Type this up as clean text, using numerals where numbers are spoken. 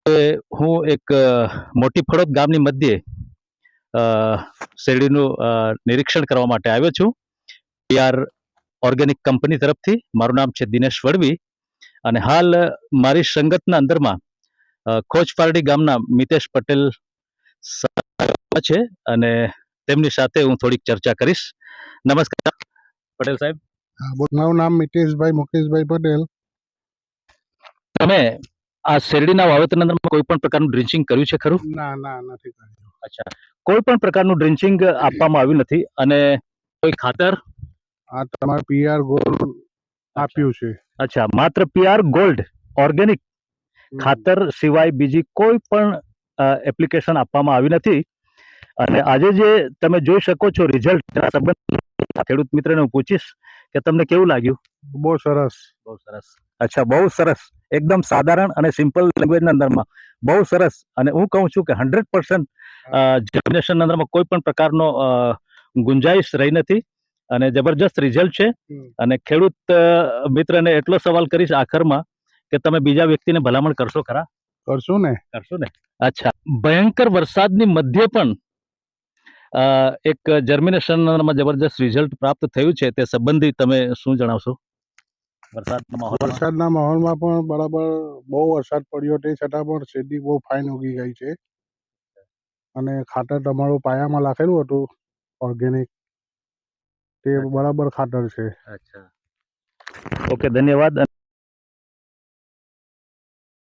હું એક મોટી ફળોદ ગામની મધ્યે શેરડીનું નિરીક્ષણ કરવા માટે આવ્યો છું. પીઆર ઓર્ગેનિક કંપની તરફથી. મારું નામ છે દિનેશ વડવી અને હાલ મારી સંગતના અંદરમાં ખોજપારડી ગામના મિતેશ પટેલ છે અને તેમની સાથે હું થોડીક ચર્ચા કરીશ. નમસ્કાર પટેલ સાહેબ. મારું નામ મિતેશભાઈ મુકેશભાઈ પટેલ. તમે આ શેરડીના વાવેતરના અંદરમાં કોઈ પણ પ્રકારનું ડ્રિંચિંગ કર્યું છે ખરું? ના નથી કર્યું. અચ્છા, કોઈ પણ પ્રકારનું ડ્રિંચિંગ આપવામાં આવ્યું નથી અને કોઈ ખાતર? આ તમારે પીઆર ગોલ્ડ આપ્યું છે. અચ્છા, માત્ર પીઆર ગોલ્ડ ઓર્ગેનિક ખાતર સિવાય બીજી કોઈ પણ એપ્લિકેશન આપવામાં આવી નથી. અને આજે જે તમે જોઈ શકો છો રિઝલ્ટ, ખેડૂત મિત્રને હું પૂછીશ કે તમને કેવું લાગ્યું? બહુ સરસ. બહુ સરસ. અચ્છા, બહુ સરસ. એકદમ સાધારણ અને સિમ્પલ લેંગ્વેજના અંદરમાં બહુ સરસ. અને હું કહું છું કે 100% જર્મિનેશનના અંદરમાં કોઈ પણ પ્રકારનો ગુંજાઈશ રહી નથી અને જબરજસ્ત રિઝલ્ટ છે. અને ખેડૂત મિત્રને એટલો સવાલ કરીશ આખરમાં કે તમે બીજા વ્યક્તિને ભલામણ કરશો ખરા? કરશું ને. અચ્છા, ભયંકર વરસાદની મધ્યે પણ એક જર્મિનેશનમાં જબરજસ્ત રિઝલ્ટ પ્રાપ્ત થયું છે, તે સંબંધી તમે શું જણાવશો? વરસાદના માહોલમાં પણ બરાબર બહુ વરસાદ પડ્યો તે છતાં પણ શેરડી બહુ ફાઇન ઉગી ગઈ છે. અને ખાતર તમારું પાયામાં લખેલું હતું ઓર્ગેનિક, તે બરાબર ખાતર છે. અચ્છા, ઓકે, ધન્યવાદ.